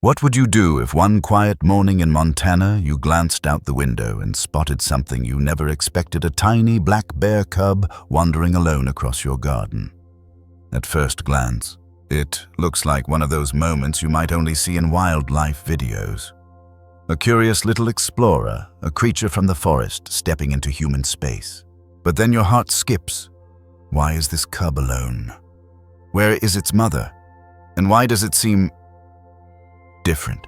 What would you do if one quiet morning in Montana you glanced out the window and spotted something you never expected, a tiny black bear cub wandering alone across your garden? At first glance, it looks like one of those moments you might only see in wildlife videos. A curious little explorer, a creature from the forest stepping into human space. But then your heart skips. Why is this cub alone? Where is its mother? And why does it seem different?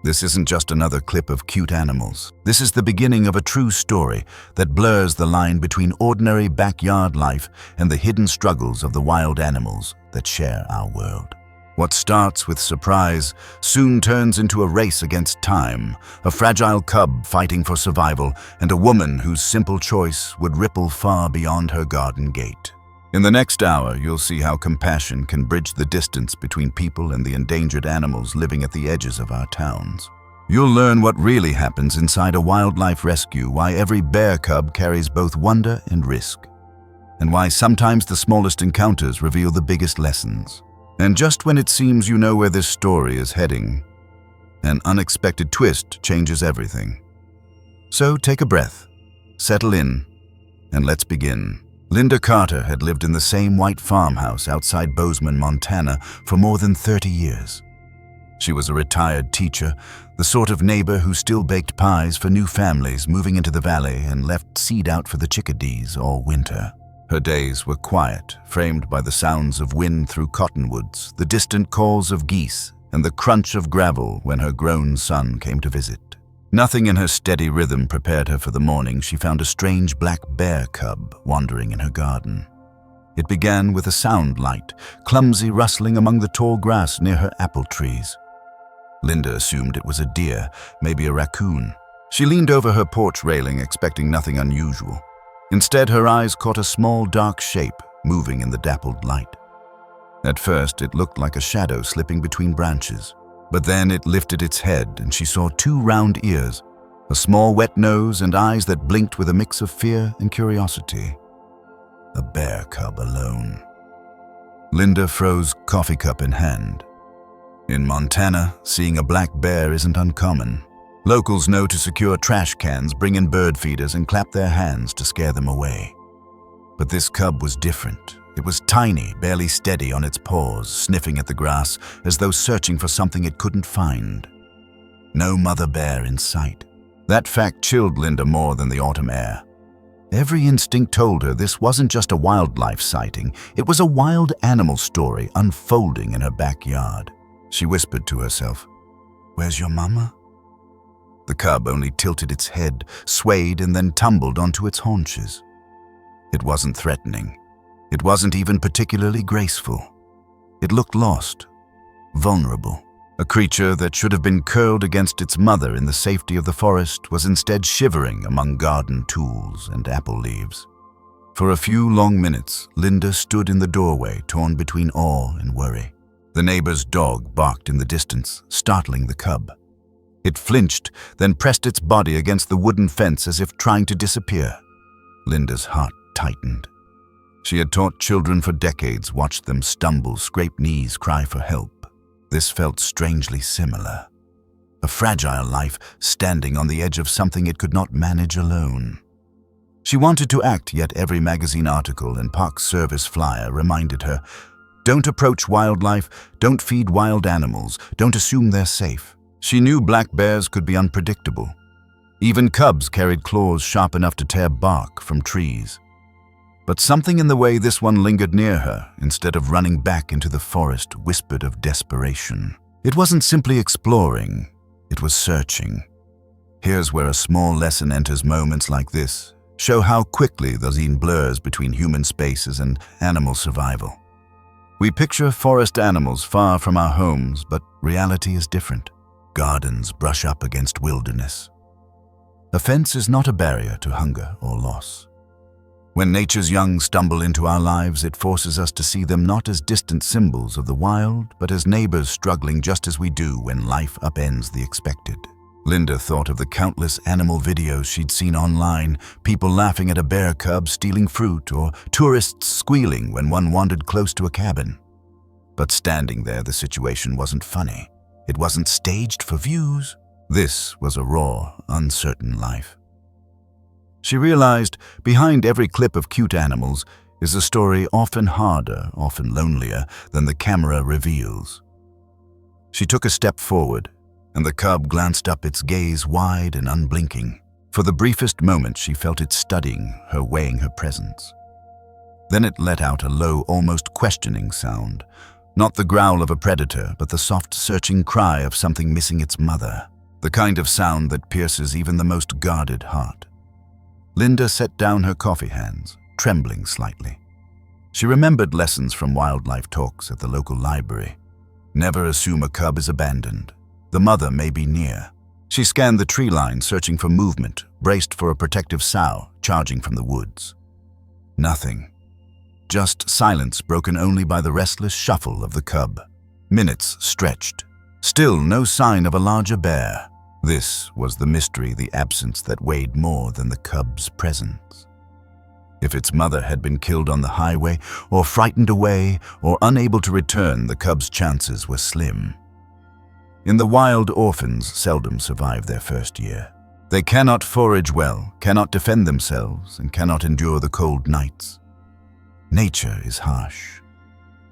This isn't just another clip of cute animals. This is the beginning of a true story that blurs the line between ordinary backyard life and the hidden struggles of the wild animals that share our world. What starts with surprise soon turns into a race against time, a fragile cub fighting for survival, and a woman whose simple choice would ripple far beyond her garden gate. In the next hour, you'll see how compassion can bridge the distance between people and the endangered animals living at the edges of our towns. You'll learn what really happens inside a wildlife rescue, why every bear cub carries both wonder and risk, and why sometimes the smallest encounters reveal the biggest lessons. And just when it seems you know where this story is heading, an unexpected twist changes everything. So take a breath, settle in, and let's begin. Linda Carter had lived in the same white farmhouse outside Bozeman, Montana for more than 30 years. She was a retired teacher, the sort of neighbor who still baked pies for new families moving into the valley and left seed out for the chickadees all winter. Her days were quiet, framed by the sounds of wind through cottonwoods, the distant calls of geese, and the crunch of gravel when her grown son came to visit. Nothing in her steady rhythm prepared her for the morning she found a strange black bear cub wandering in her garden. It began with a sound light, clumsy rustling among the tall grass near her apple trees. Linda assumed it was a deer, maybe a raccoon. She leaned over her porch railing, expecting nothing unusual. Instead, her eyes caught a small, dark shape moving in the dappled light. At first, it looked like a shadow slipping between branches. But then it lifted its head and she saw two round ears, a small wet nose and eyes that blinked with a mix of fear and curiosity. A bear cub alone. Linda froze, coffee cup in hand. In Montana, seeing a black bear isn't uncommon. Locals know to secure trash cans, bring in bird feeders, and clap their hands to scare them away. But this cub was different. It was tiny, barely steady on its paws, sniffing at the grass as though searching for something it couldn't find. No mother bear in sight. That fact chilled Linda more than the autumn air. Every instinct told her this wasn't just a wildlife sighting, it was a wild animal story unfolding in her backyard. She whispered to herself, "Where's your mama?" The cub only tilted its head, swayed, and then tumbled onto its haunches. It wasn't threatening. It wasn't even particularly graceful. It looked lost, vulnerable. A creature that should have been curled against its mother in the safety of the forest was instead shivering among garden tools and apple leaves. For a few long minutes, Linda stood in the doorway, torn between awe and worry. The neighbor's dog barked in the distance, startling the cub. It flinched, then pressed its body against the wooden fence as if trying to disappear. Linda's heart tightened. She had taught children for decades, watched them stumble, scrape knees, cry for help. This felt strangely similar. A fragile life standing on the edge of something it could not manage alone. She wanted to act, yet every magazine article and park service flyer reminded her, don't approach wildlife, don't feed wild animals, don't assume they're safe. She knew black bears could be unpredictable. Even cubs carried claws sharp enough to tear bark from trees. But something in the way this one lingered near her, instead of running back into the forest, whispered of desperation. It wasn't simply exploring, it was searching. Here's where a small lesson enters moments like this, show how quickly the line blurs between human spaces and animal survival. We picture forest animals far from our homes, but reality is different. Gardens brush up against wilderness. A fence is not a barrier to hunger or loss. When nature's young stumble into our lives, it forces us to see them not as distant symbols of the wild, but as neighbors struggling just as we do when life upends the expected. Linda thought of the countless animal videos she'd seen online, people laughing at a bear cub stealing fruit, or tourists squealing when one wandered close to a cabin. But standing there, the situation wasn't funny. It wasn't staged for views. This was a raw, uncertain life. She realized behind every clip of cute animals is a story often harder, often lonelier than the camera reveals. She took a step forward, and the cub glanced up, its gaze wide and unblinking. For the briefest moment, she felt it studying her, weighing her presence. Then it let out a low, almost questioning sound. Not the growl of a predator, but the soft, searching cry of something missing its mother. The kind of sound that pierces even the most guarded heart. Linda set down her coffee hands, trembling slightly. She remembered lessons from wildlife talks at the local library. Never assume a cub is abandoned. The mother may be near. She scanned the tree line, searching for movement, braced for a protective sow charging from the woods. Nothing. Just silence broken only by the restless shuffle of the cub. Minutes stretched. Still no sign of a larger bear. This was the mystery, the absence that weighed more than the cub's presence. If its mother had been killed on the highway, or frightened away, or unable to return, the cub's chances were slim. In the wild, orphans seldom survive their first year. They cannot forage well, cannot defend themselves, and cannot endure the cold nights. Nature is harsh.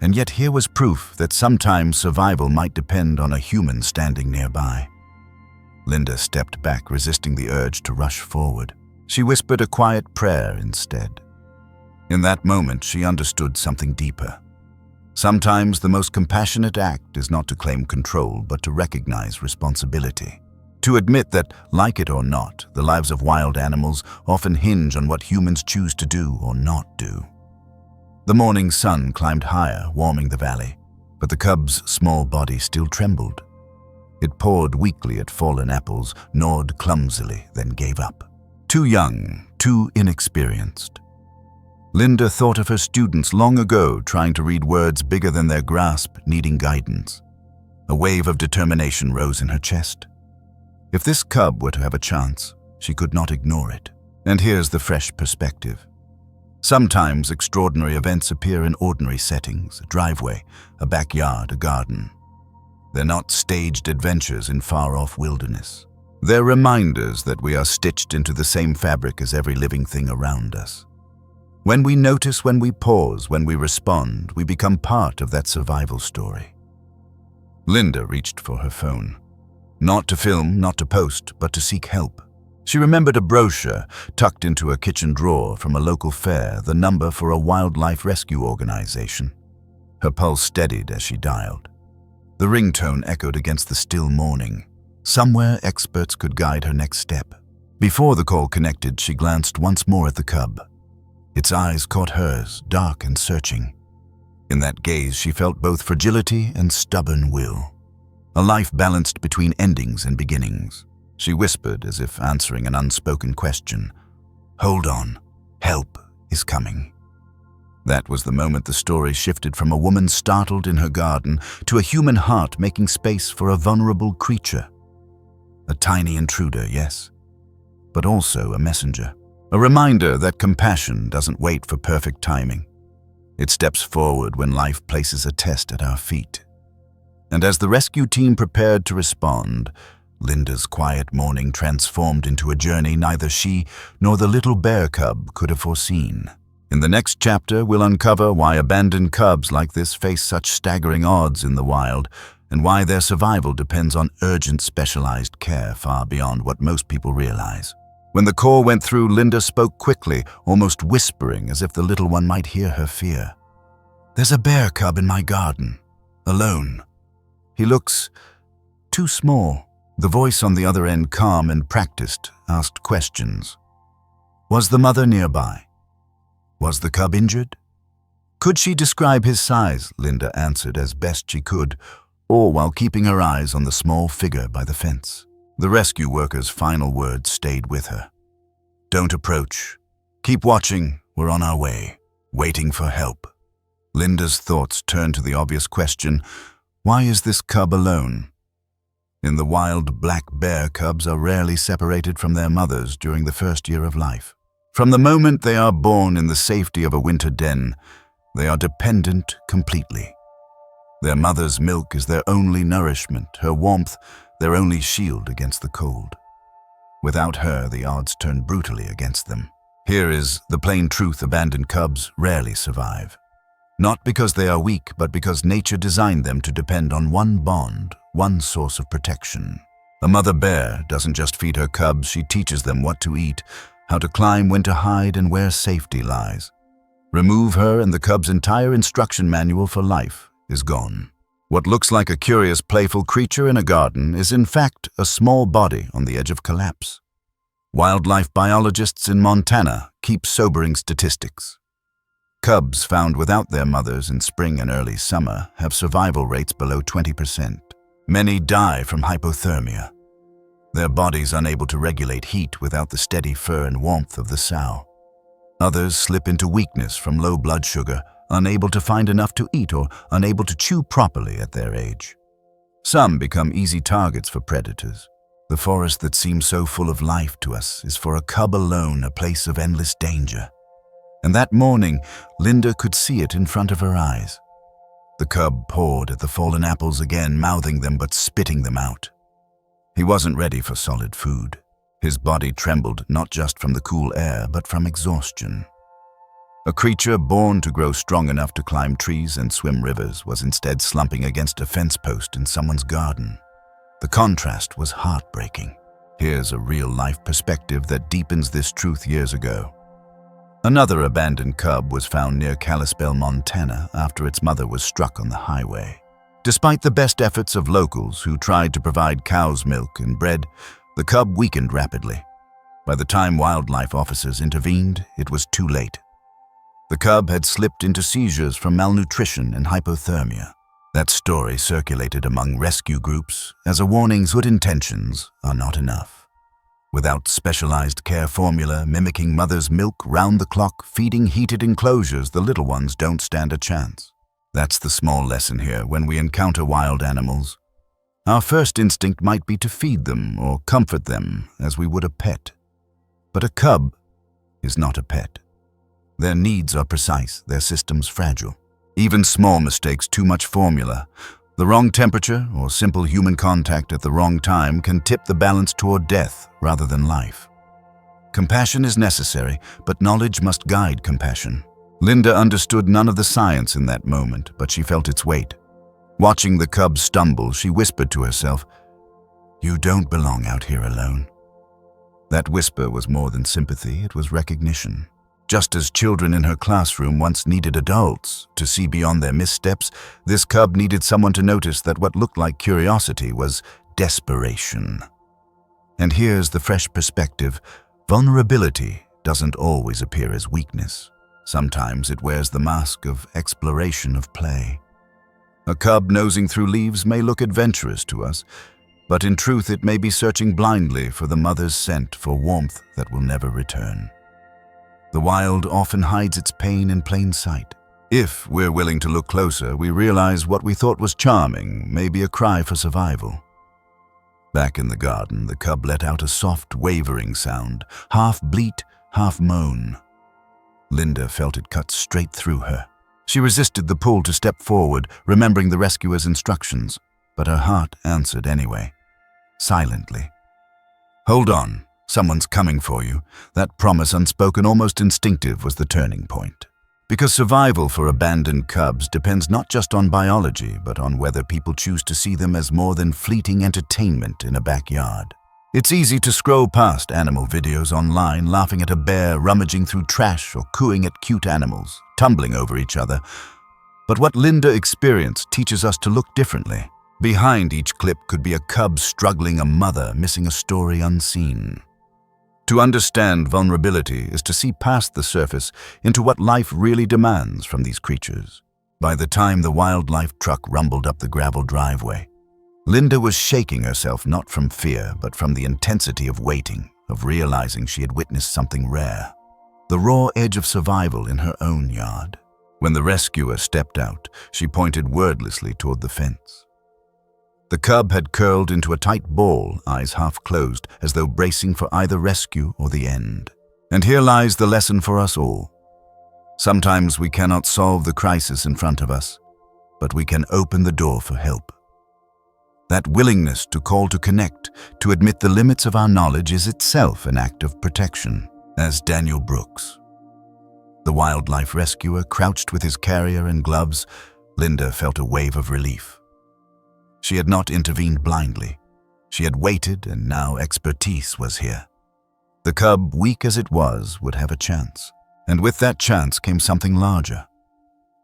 And yet here was proof that sometimes survival might depend on a human standing nearby. Linda stepped back, resisting the urge to rush forward. She whispered a quiet prayer instead. In that moment, she understood something deeper. Sometimes the most compassionate act is not to claim control, but to recognize responsibility. To admit that, like it or not, the lives of wild animals often hinge on what humans choose to do or not do. The morning sun climbed higher, warming the valley, but the cub's small body still trembled. It pawed weakly at fallen apples, gnawed clumsily, then gave up. Too young, too inexperienced. Linda thought of her students long ago, trying to read words bigger than their grasp, needing guidance. A wave of determination rose in her chest. If this cub were to have a chance, she could not ignore it. And here's the fresh perspective. Sometimes extraordinary events appear in ordinary settings, a driveway, a backyard, a garden. They're not staged adventures in far-off wilderness. They're reminders that we are stitched into the same fabric as every living thing around us. When we notice, when we pause, when we respond, we become part of that survival story. Linda reached for her phone. Not to film, not to post, but to seek help. She remembered a brochure tucked into a kitchen drawer from a local fair, the number for a wildlife rescue organization. Her pulse steadied as she dialed. The ringtone echoed against the still morning. Somewhere experts could guide her next step. Before the call connected, she glanced once more at the cub. Its eyes caught hers, dark and searching. In that gaze, she felt both fragility and stubborn will. A life balanced between endings and beginnings. She whispered, as if answering an unspoken question, "Hold on, help is coming." That was the moment the story shifted from a woman startled in her garden to a human heart making space for a vulnerable creature. A tiny intruder, yes, but also a messenger. A reminder that compassion doesn't wait for perfect timing. It steps forward when life places a test at our feet. And as the rescue team prepared to respond, Linda's quiet morning transformed into a journey neither she nor the little bear cub could have foreseen. In the next chapter, we'll uncover why abandoned cubs like this face such staggering odds in the wild, and why their survival depends on urgent, specialized care far beyond what most people realize. When the call went through, Linda spoke quickly, almost whispering, as if the little one might hear her fear. "There's a bear cub in my garden, alone. He looks too small." The voice on the other end, calm and practiced, asked questions. Was the mother nearby? Was the cub injured? Could she describe his size? Linda answered as best she could, all while keeping her eyes on the small figure by the fence. The rescue worker's final words stayed with her. "Don't approach. Keep watching. We're on our way, waiting for help." Linda's thoughts turned to the obvious question, why is this cub alone? In the wild, black bear cubs are rarely separated from their mothers during the first year of life. From the moment they are born in the safety of a winter den, they are dependent completely. Their mother's milk is their only nourishment, her warmth their only shield against the cold. Without her, the odds turn brutally against them. Here is the plain truth: abandoned cubs rarely survive. Not because they are weak, but because nature designed them to depend on one bond, one source of protection. A mother bear doesn't just feed her cubs, she teaches them what to eat, how to climb, when to hide, and where safety lies. Remove her and the cub's entire instruction manual for life is gone. What looks like a curious, playful creature in a garden is in fact a small body on the edge of collapse. Wildlife biologists in Montana keep sobering statistics. Cubs found without their mothers in spring and early summer have survival rates below 20%. Many die from hypothermia, their bodies unable to regulate heat without the steady fur and warmth of the sow. Others slip into weakness from low blood sugar, unable to find enough to eat or unable to chew properly at their age. Some become easy targets for predators. The forest that seems so full of life to us is for a cub alone a place of endless danger. And that morning, Linda could see it in front of her eyes. The cub pawed at the fallen apples again, mouthing them but spitting them out. He wasn't ready for solid food. His body trembled not just from the cool air, but from exhaustion. A creature born to grow strong enough to climb trees and swim rivers was instead slumping against a fence post in someone's garden. The contrast was heartbreaking. Here's a real-life perspective that deepens this truth years ago. Another abandoned cub was found near Kalispell, Montana, after its mother was struck on the highway. Despite the best efforts of locals who tried to provide cow's milk and bread, the cub weakened rapidly. By the time wildlife officers intervened, it was too late. The cub had slipped into seizures from malnutrition and hypothermia. That story circulated among rescue groups as a warning: good intentions are not enough. Without specialized care formula mimicking mother's milk round the clock, feeding heated enclosures, the little ones don't stand a chance. That's the small lesson here. When we encounter wild animals, our first instinct might be to feed them or comfort them as we would a pet. But a cub is not a pet. Their needs are precise, their systems fragile. Even small mistakes, too much formula, the wrong temperature, or simple human contact at the wrong time can tip the balance toward death rather than life. Compassion is necessary, but knowledge must guide compassion. Linda understood none of the science in that moment, but she felt its weight. Watching the cub stumble, she whispered to herself, "You don't belong out here alone." That whisper was more than sympathy, it was recognition. Just as children in her classroom once needed adults to see beyond their missteps, this cub needed someone to notice that what looked like curiosity was desperation. And here's the fresh perspective: vulnerability doesn't always appear as weakness. Sometimes it wears the mask of exploration, of play. A cub nosing through leaves may look adventurous to us, but in truth it may be searching blindly for the mother's scent, for warmth that will never return. The wild often hides its pain in plain sight. If we're willing to look closer, we realize what we thought was charming may be a cry for survival. Back in the garden, the cub let out a soft, wavering sound, half bleat, half moan. Linda felt it cut straight through her. She resisted the pull to step forward, remembering the rescuer's instructions, but her heart answered anyway, silently. "Hold on. Someone's coming for you." That promise, unspoken, almost instinctive, was the turning point. Because survival for abandoned cubs depends not just on biology, but on whether people choose to see them as more than fleeting entertainment in a backyard. It's easy to scroll past animal videos online, laughing at a bear rummaging through trash or cooing at cute animals, tumbling over each other. But what Linda experienced teaches us to look differently. Behind each clip could be a cub struggling, a mother missing a story unseen. To understand vulnerability is to see past the surface into what life really demands from these creatures. By the time the wildlife truck rumbled up the gravel driveway, Linda was shaking herself, not from fear, but from the intensity of waiting, of realizing she had witnessed something rare. The raw edge of survival in her own yard. When the rescuer stepped out, she pointed wordlessly toward the fence. The cub had curled into a tight ball, eyes half closed, as though bracing for either rescue or the end. And here lies the lesson for us all. Sometimes we cannot solve the crisis in front of us, but we can open the door for help. That willingness to call to connect, to admit the limits of our knowledge, is itself an act of protection, as Daniel Brooks. The wildlife rescuer crouched with his carrier and gloves. Linda felt a wave of relief. She had not intervened blindly. She had waited, and now expertise was here. The cub, weak as it was, would have a chance. And with that chance came something larger.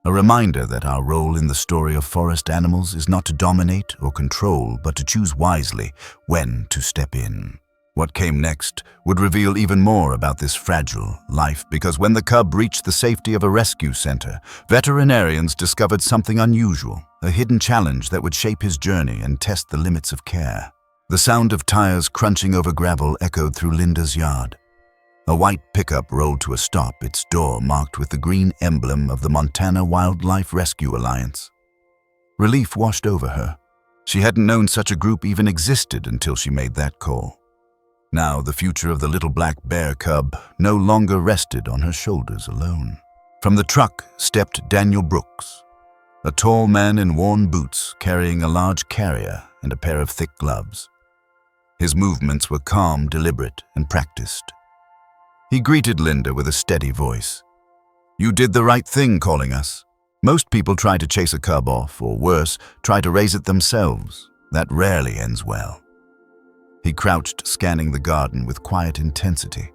A reminder that our role in the story of forest animals is not to dominate or control, but to choose wisely when to step in. What came next would reveal even more about this fragile life, because when the cub reached the safety of a rescue center, veterinarians discovered something unusual, a hidden challenge that would shape his journey and test the limits of care. The sound of tires crunching over gravel echoed through Linda's yard. A white pickup rolled to a stop, its door marked with the green emblem of the Montana Wildlife Rescue Alliance. Relief washed over her. She hadn't known such a group even existed until she made that call. Now the future of the little black bear cub no longer rested on her shoulders alone. From the truck stepped Daniel Brooks, a tall man in worn boots carrying a large carrier and a pair of thick gloves. His movements were calm, deliberate, and practiced. He greeted Linda with a steady voice. "You did the right thing calling us. Most people try to chase a cub off, or worse, try to raise it themselves. That rarely ends well." He crouched, scanning the garden with quiet intensity.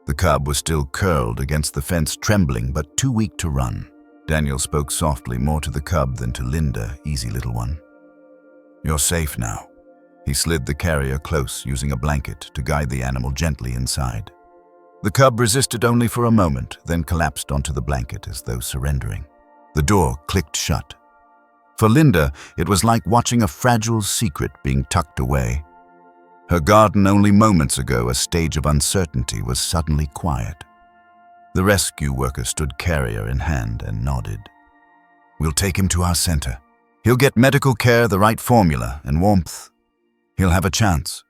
The cub was still curled against the fence, trembling but too weak to run. Daniel spoke softly, more to the cub than to Linda. "Easy, little one. You're safe now." He slid the carrier close, using a blanket to guide the animal gently inside. The cub resisted only for a moment, then collapsed onto the blanket as though surrendering. The door clicked shut. For Linda, it was like watching a fragile secret being tucked away. Her garden only moments ago a stage of uncertainty was suddenly quiet. The rescue worker stood carrier in hand and nodded. "We'll take him to our center. He'll get medical care, the right formula, and warmth. He'll have a chance."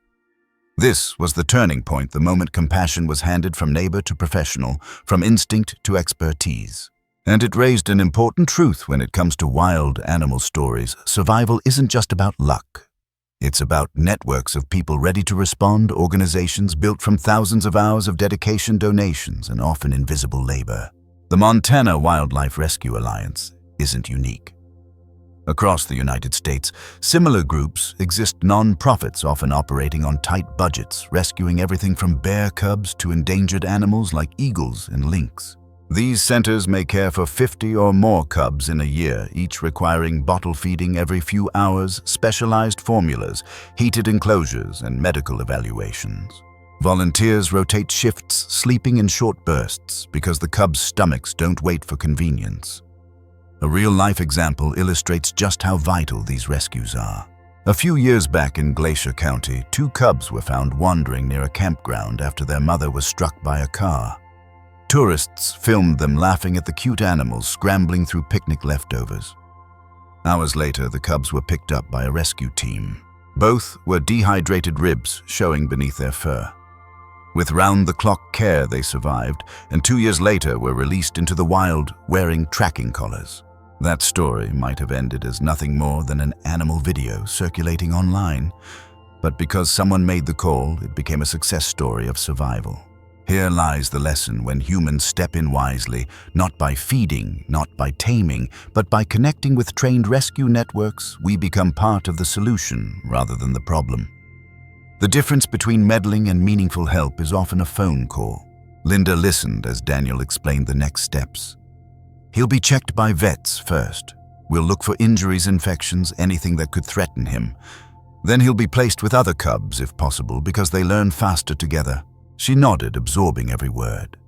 This was the turning point, the moment compassion was handed from neighbor to professional, from instinct to expertise. And it raised an important truth when it comes to wild animal stories. Survival isn't just about luck. It's about networks of people ready to respond, organizations built from thousands of hours of dedication, donations, and often invisible labor. The Montana Wildlife Rescue Alliance isn't unique. Across the United States, similar groups exist, non-profits often operating on tight budgets, rescuing everything from bear cubs to endangered animals like eagles and lynx. These centers may care for 50 or more cubs in a year, each requiring bottle feeding every few hours, specialized formulas, heated enclosures, and medical evaluations. Volunteers rotate shifts, sleeping in short bursts because the cubs' stomachs don't wait for convenience. A real-life example illustrates just how vital these rescues are. A few years back in Glacier County, 2 cubs were found wandering near a campground after their mother was struck by a car. Tourists filmed them laughing at the cute animals scrambling through picnic leftovers. Hours later, the cubs were picked up by a rescue team. Both were dehydrated ribs showing beneath their fur. With round-the-clock care, they survived, and 2 years later were released into the wild wearing tracking collars. That story might have ended as nothing more than an animal video circulating online, but because someone made the call, it became a success story of survival. Here lies the lesson: when humans step in wisely, not by feeding, not by taming, but by connecting with trained rescue networks, we become part of the solution rather than the problem. The difference between meddling and meaningful help is often a phone call. Linda listened as Daniel explained the next steps. He'll be checked by vets first. We'll look for injuries, infections, anything that could threaten him. Then he'll be placed with other cubs, if possible, because they learn faster together. She nodded, absorbing every word.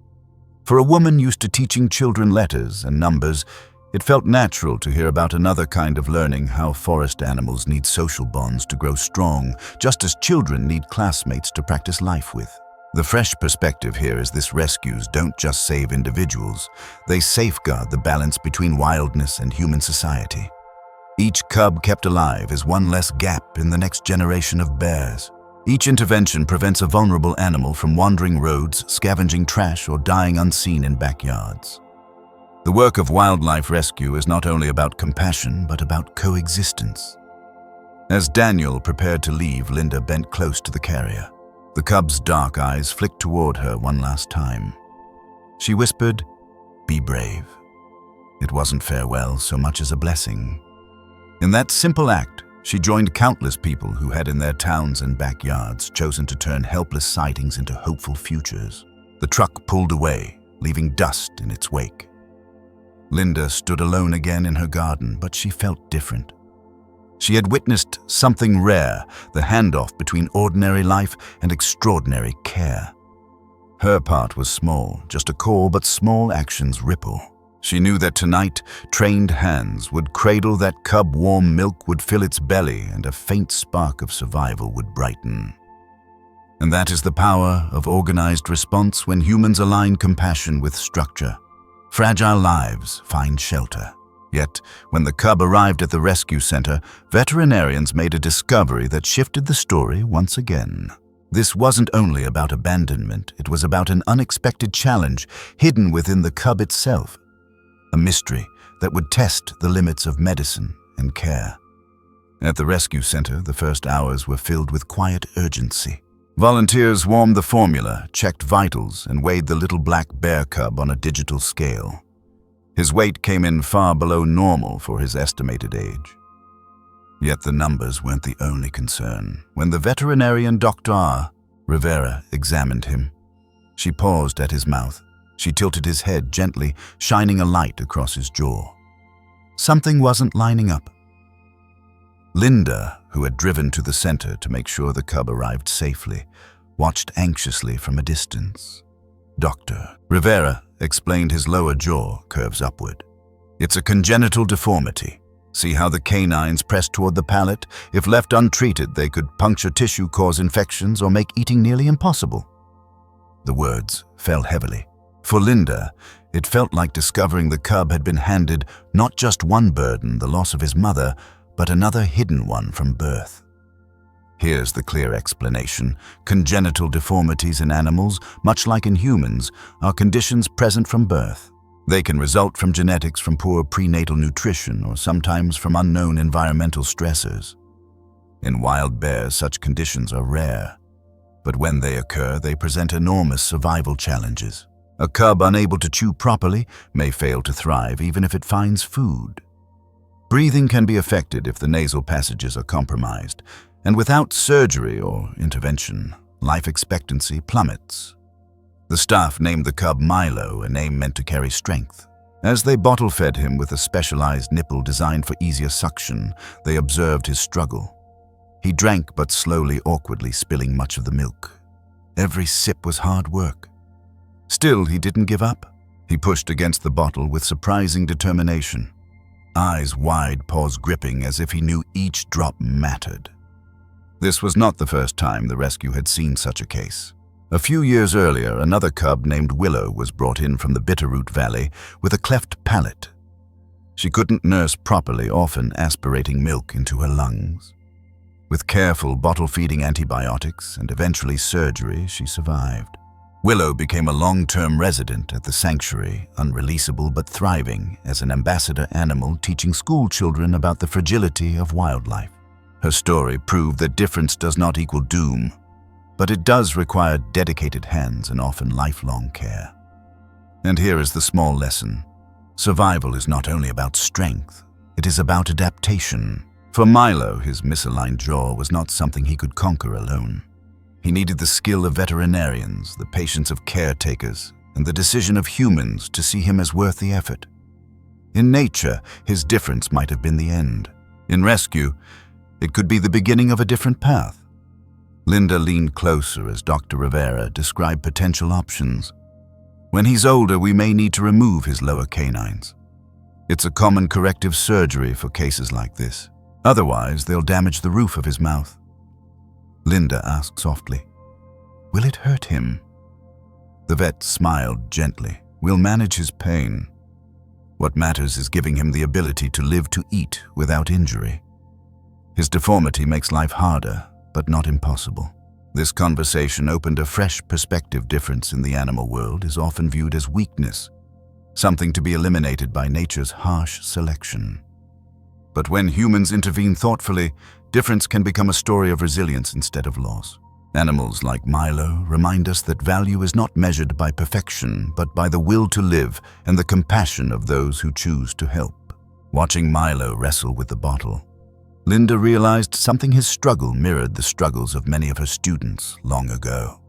For a woman used to teaching children letters and numbers, it felt natural to hear about another kind of learning, how forest animals need social bonds to grow strong, just as children need classmates to practice life with. The fresh perspective here is this: rescues don't just save individuals, they safeguard the balance between wildness and human society. Each cub kept alive is one less gap in the next generation of bears. Each intervention prevents a vulnerable animal from wandering roads, scavenging trash, or dying unseen in backyards. The work of wildlife rescue is not only about compassion, but about coexistence. As Daniel prepared to leave, Linda bent close to the carrier. The cub's dark eyes flicked toward her one last time. She whispered, "Be brave." It wasn't farewell so much as a blessing. In that simple act, she joined countless people who had in their towns and backyards chosen to turn helpless sightings into hopeful futures. The truck pulled away, leaving dust in its wake. Linda stood alone again in her garden, but she felt different. She had witnessed something rare, the handoff between ordinary life and extraordinary care. Her part was small, just a call, but small actions ripple. She knew that tonight, trained hands would cradle that cub, warm milk would fill its belly, and a faint spark of survival would brighten. And that is the power of organized response when humans align compassion with structure. Fragile lives find shelter. Yet, when the cub arrived at the rescue center, veterinarians made a discovery that shifted the story once again. This wasn't only about abandonment, it was about an unexpected challenge hidden within the cub itself. A mystery that would test the limits of medicine and care. At the rescue center, the first hours were filled with quiet urgency. Volunteers warmed the formula, checked vitals, and weighed the little black bear cub on a digital scale. His weight came in far below normal for his estimated age. Yet the numbers weren't the only concern. When the veterinarian Dr. Rivera examined him, she paused at his mouth. She tilted his head gently, shining a light across his jaw. Something wasn't lining up. Linda, who had driven to the center to make sure the cub arrived safely, watched anxiously from a distance. Dr. Rivera explained his lower jaw curves upward. "It's a congenital deformity. See how the canines press toward the palate? If left untreated, they could puncture tissue, cause infections, or make eating nearly impossible." The words fell heavily. For Linda, it felt like discovering the cub had been handed not just one burden, the loss of his mother, but another hidden one from birth. Here's the clear explanation. Congenital deformities in animals, much like in humans, are conditions present from birth. They can result from genetics, from poor prenatal nutrition, or sometimes from unknown environmental stressors. In wild bears, such conditions are rare. But when they occur, they present enormous survival challenges. A cub unable to chew properly may fail to thrive even if it finds food. Breathing can be affected if the nasal passages are compromised, and without surgery or intervention, life expectancy plummets. The staff named the cub Milo, a name meant to carry strength. As they bottle-fed him with a specialized nipple designed for easier suction, they observed his struggle. He drank but slowly, awkwardly, spilling much of the milk. Every sip was hard work. Still, he didn't give up. He pushed against the bottle with surprising determination. Eyes wide, paws gripping, as if he knew each drop mattered. This was not the first time the rescue had seen such a case. A few years earlier, another cub named Willow was brought in from the Bitterroot Valley with a cleft palate. She couldn't nurse properly, often aspirating milk into her lungs. With careful bottle-feeding antibiotics and eventually surgery, she survived. Willow became a long-term resident at the sanctuary, unreleasable but thriving as an ambassador animal, teaching school children about the fragility of wildlife. Her story proved that difference does not equal doom, but it does require dedicated hands and often lifelong care. And here is the small lesson. Survival is not only about strength, it is about adaptation. For Milo, his misaligned jaw was not something he could conquer alone. He needed the skill of veterinarians, the patience of caretakers, and the decision of humans to see him as worth the effort. In nature, his difference might have been the end. In rescue, it could be the beginning of a different path. Linda leaned closer as Dr. Rivera described potential options. When he's older, we may need to remove his lower canines. It's a common corrective surgery for cases like this. Otherwise, they'll damage the roof of his mouth. Linda asked softly, "Will it hurt him?" The vet smiled gently. "We'll manage his pain. What matters is giving him the ability to live to eat without injury. His deformity makes life harder, but not impossible." This conversation opened a fresh perspective. Difference in the animal world is often viewed as weakness. something to be eliminated by nature's harsh selection. But when humans intervene thoughtfully, difference can become a story of resilience instead of loss. Animals like Milo remind us that value is not measured by perfection, but by the will to live and the compassion of those who choose to help. Watching Milo wrestle with the bottle, Linda realized his struggle mirrored the struggles of many of her students long ago.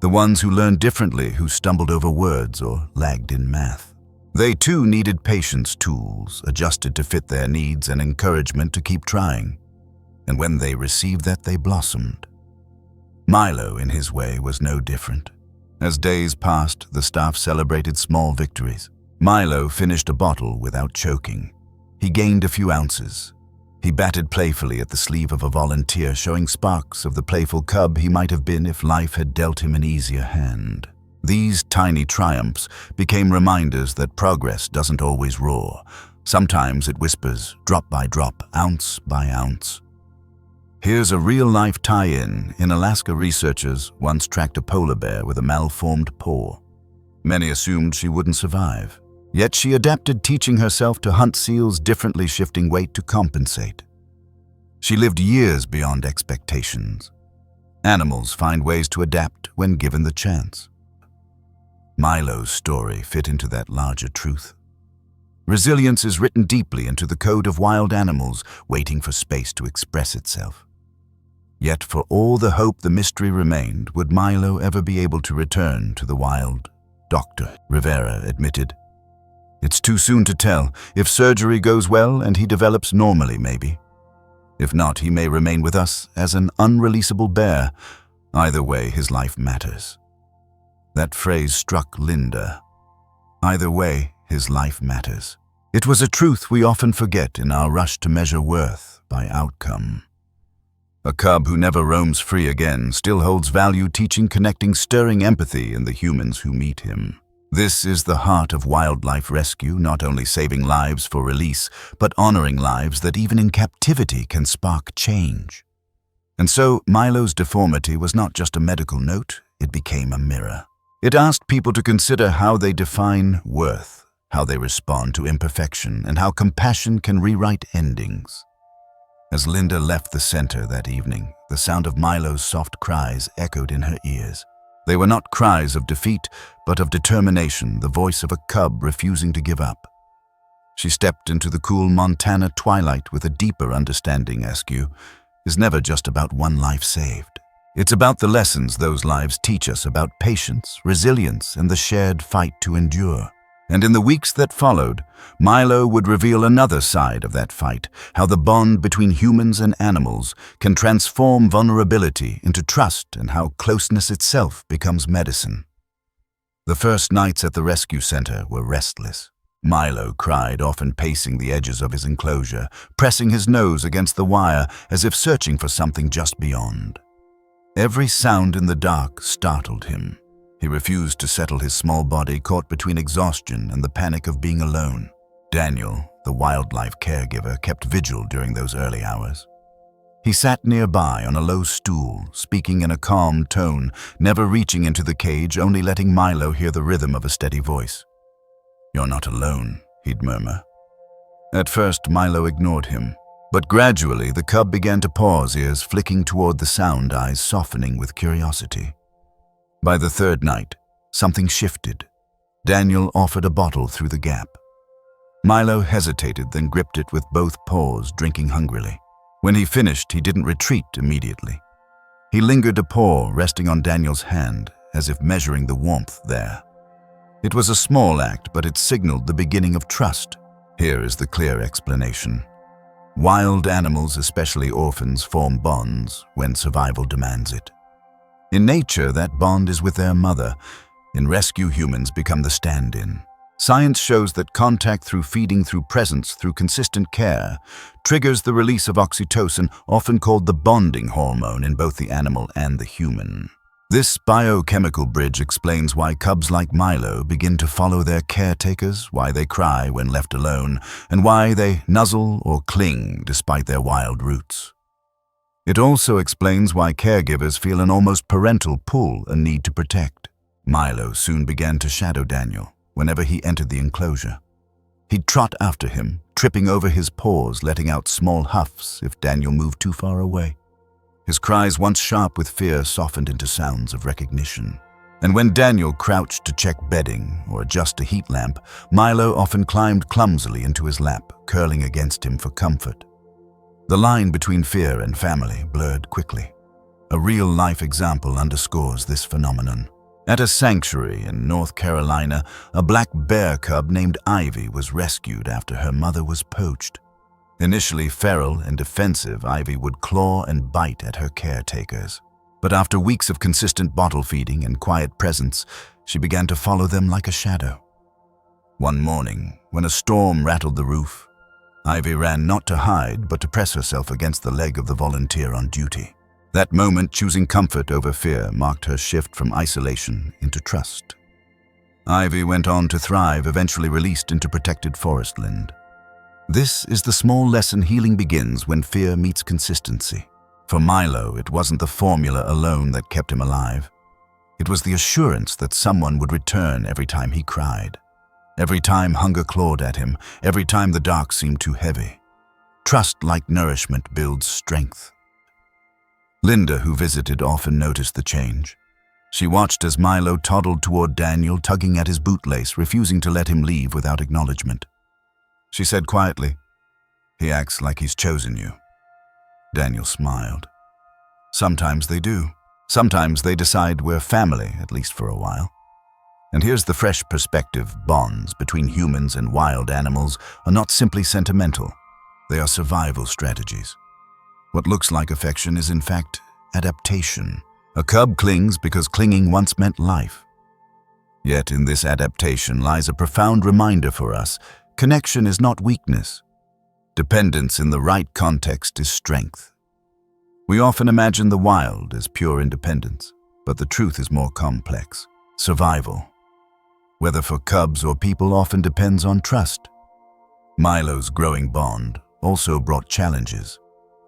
The ones who learned differently, who stumbled over words or lagged in math. They too needed patience tools, adjusted to fit their needs and encouragement to keep trying. And when they received that, they blossomed. Milo, in his way, was no different. As days passed, the staff celebrated small victories. Milo finished a bottle without choking. He gained a few ounces. He batted playfully at the sleeve of a volunteer, showing sparks of the playful cub he might have been if life had dealt him an easier hand. These tiny triumphs became reminders that progress doesn't always roar. Sometimes it whispers, drop by drop, ounce by ounce. Here's a real-life tie-in. In Alaska, researchers once tracked a polar bear with a malformed paw. Many assumed she wouldn't survive. Yet she adapted, teaching herself to hunt seals differently, shifting weight to compensate. She lived years beyond expectations. Animals find ways to adapt when given the chance. Milo's story fit into that larger truth. Resilience is written deeply into the code of wild animals, waiting for space to express itself. Yet for all the hope, the mystery remained. Would Milo ever be able to return to the wild? Dr. Rivera admitted. It's too soon to tell. If surgery goes well and he develops normally, maybe. If not, he may remain with us as an unreleasable bear. Either way, his life matters. That phrase struck Linda. Either way, his life matters. It was a truth we often forget in our rush to measure worth by outcome. A cub who never roams free again still holds value, teaching, connecting, stirring empathy in the humans who meet him. This is the heart of wildlife rescue, not only saving lives for release, but honoring lives that even in captivity can spark change. And so Milo's deformity was not just a medical note, it became a mirror. It asked people to consider how they define worth, how they respond to imperfection, and how compassion can rewrite endings. As Linda left the center that evening, the sound of Milo's soft cries echoed in her ears. They were not cries of defeat, but of determination, the voice of a cub refusing to give up. She stepped into the cool Montana twilight with a deeper understanding. Rescue is never just about one life saved. It's about the lessons those lives teach us about patience, resilience, and the shared fight to endure. And in the weeks that followed, Milo would reveal another side of that fight, how the bond between humans and animals can transform vulnerability into trust and how closeness itself becomes medicine. The first nights at the rescue center were restless. Milo cried, often pacing the edges of his enclosure, pressing his nose against the wire as if searching for something just beyond. Every sound in the dark startled him. He refused to settle his small body, caught between exhaustion and the panic of being alone. Daniel, the wildlife caregiver, kept vigil during those early hours. He sat nearby on a low stool, speaking in a calm tone, never reaching into the cage, only letting Milo hear the rhythm of a steady voice. "You're not alone," he'd murmur. At first, Milo ignored him, but gradually the cub began to pause, ears flicking toward the sound, eyes softening with curiosity. By the third night, something shifted. Daniel offered a bottle through the gap. Milo hesitated, then gripped it with both paws, drinking hungrily. When he finished, he didn't retreat immediately. He lingered, a paw resting on Daniel's hand, as if measuring the warmth there. It was a small act, but it signaled the beginning of trust. Here is the clear explanation. Wild animals, especially orphans, form bonds when survival demands it. In nature, that bond is with their mother. In rescue, humans become the stand-in. Science shows that contact through feeding, through presence, through consistent care, triggers the release of oxytocin, often called the bonding hormone in both the animal and the human. This biochemical bridge explains why cubs like Milo begin to follow their caretakers, why they cry when left alone, and why they nuzzle or cling despite their wild roots. It also explains why caregivers feel an almost parental pull, a need to protect. Milo soon began to shadow Daniel. whenever he entered the enclosure. He'd trot after him, tripping over his paws, letting out small huffs if Daniel moved too far away. His cries, once sharp with fear, softened into sounds of recognition. And when Daniel crouched to check bedding or adjust a heat lamp, Milo often climbed clumsily into his lap, curling against him for comfort. The line between fear and family blurred quickly. A real-life example underscores this phenomenon. At a sanctuary in North Carolina, a black bear cub named Ivy was rescued after her mother was poached. Initially feral and defensive, Ivy would claw and bite at her caretakers. But after weeks of consistent bottle feeding and quiet presence, she began to follow them like a shadow. One morning, when a storm rattled the roof, Ivy ran not to hide, but to press herself against the leg of the volunteer on duty. That moment, choosing comfort over fear, marked her shift from isolation into trust. Ivy went on to thrive, eventually released into protected forestland. This is the small lesson healing begins when fear meets consistency. For Milo, it wasn't the formula alone that kept him alive. It was the assurance that someone would return every time he cried. Every time hunger clawed at him, every time the dark seemed too heavy. Trust, like nourishment, builds strength. Linda, who visited, often noticed the change. She watched as Milo toddled toward Daniel, tugging at his bootlace, refusing to let him leave without acknowledgement. She said quietly, "He acts like he's chosen you." Daniel smiled. Sometimes they do. Sometimes they decide we're family, at least for a while. And here's the fresh perspective: bonds between humans and wild animals are not simply sentimental. They are survival strategies. What looks like affection is in fact adaptation. A cub clings because clinging once meant life. Yet in this adaptation lies a profound reminder for us: connection is not weakness. Dependence in the right context is strength. We often imagine the wild as pure independence, but the truth is more complex. Survival, whether for cubs or people, often depends on trust. Milo's growing bond also brought challenges.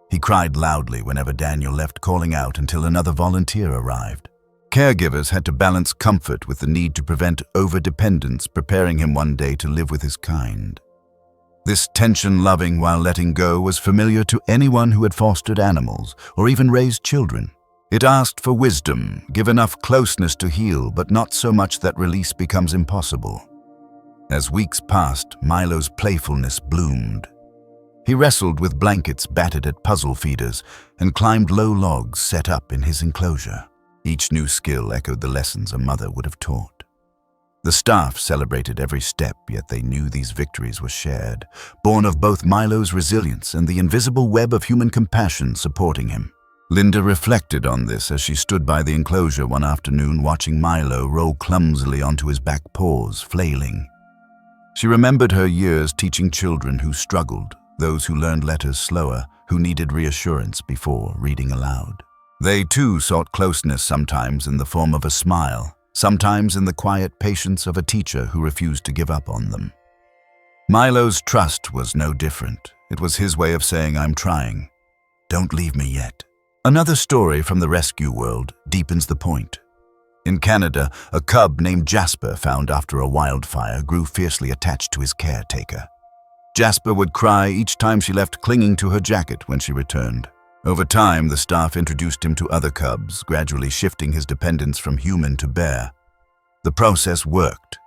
He cried loudly whenever Daniel left, calling out until another volunteer arrived. Caregivers had to balance comfort with the need to prevent overdependence, preparing him one day to live with his kind. This tension, loving while letting go, was familiar to anyone who had fostered animals or even raised children. It asked for wisdom, give enough closeness to heal, but not so much that release becomes impossible. As weeks passed, Milo's playfulness bloomed. He wrestled with blankets batted at puzzle feeders and climbed low logs set up in his enclosure. Each new skill echoed the lessons a mother would have taught. The staff celebrated every step, yet they knew these victories were shared, born of both Milo's resilience and the invisible web of human compassion supporting him. Linda reflected on this as she stood by the enclosure one afternoon, watching Milo roll clumsily onto his back paws, flailing. She remembered her years teaching children who struggled, those who learned letters slower, who needed reassurance before reading aloud. They too sought closeness, sometimes in the form of a smile, sometimes in the quiet patience of a teacher who refused to give up on them. Milo's trust was no different. It was his way of saying, "I'm trying. Don't leave me yet." Another story from the rescue world deepens the point. In Canada, a cub named Jasper, found after a wildfire, grew fiercely attached to his caretaker. Jasper would cry each time she left, clinging to her jacket when she returned. Over time, the staff introduced him to other cubs, gradually shifting his dependence from human to bear. The process worked.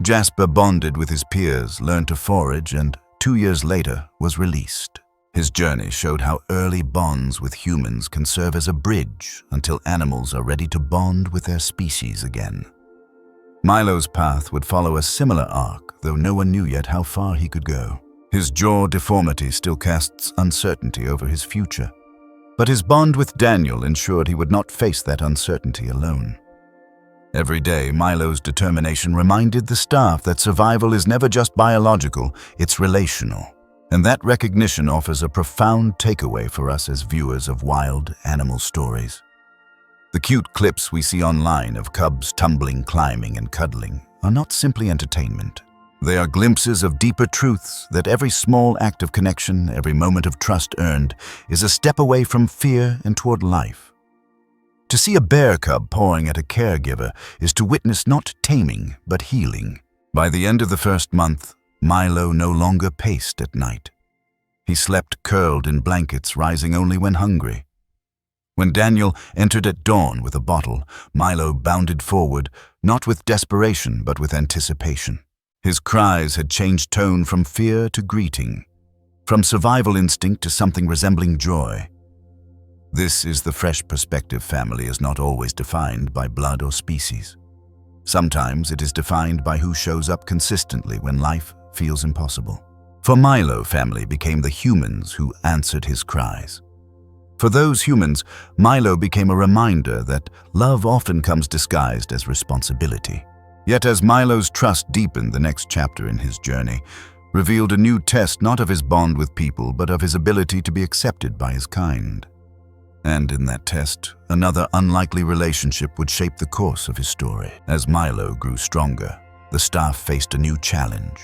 Jasper bonded with his peers, learned to forage, and 2 years later was released. His journey showed how early bonds with humans can serve as a bridge until animals are ready to bond with their species again. Milo's path would follow a similar arc, though no one knew yet how far he could go. His jaw deformity still casts uncertainty over his future. But his bond with Daniel ensured he would not face that uncertainty alone. Every day, Milo's determination reminded the staff that survival is never just biological, it's relational. And that recognition offers a profound takeaway for us as viewers of wild animal stories. The cute clips we see online of cubs tumbling, climbing, and cuddling are not simply entertainment. They are glimpses of deeper truths: that every small act of connection, every moment of trust earned, is a step away from fear and toward life. To see a bear cub pawing at a caregiver is to witness not taming, but healing. By the end of the first month, Milo no longer paced at night. He slept curled in blankets, rising only when hungry. When Daniel entered at dawn with a bottle, Milo bounded forward, not with desperation but with anticipation. His cries had changed tone from fear to greeting, from survival instinct to something resembling joy. This is the fresh perspective. Family is not always defined by blood or species. Sometimes it is defined by who shows up consistently when life feels impossible. For Milo, family became the humans who answered his cries. For those humans, Milo became a reminder that love often comes disguised as responsibility. Yet as Milo's trust deepened, the next chapter in his journey revealed a new test not of his bond with people, but of his ability to be accepted by his kind. And in that test, another unlikely relationship would shape the course of his story. As Milo grew stronger, the staff faced a new challenge.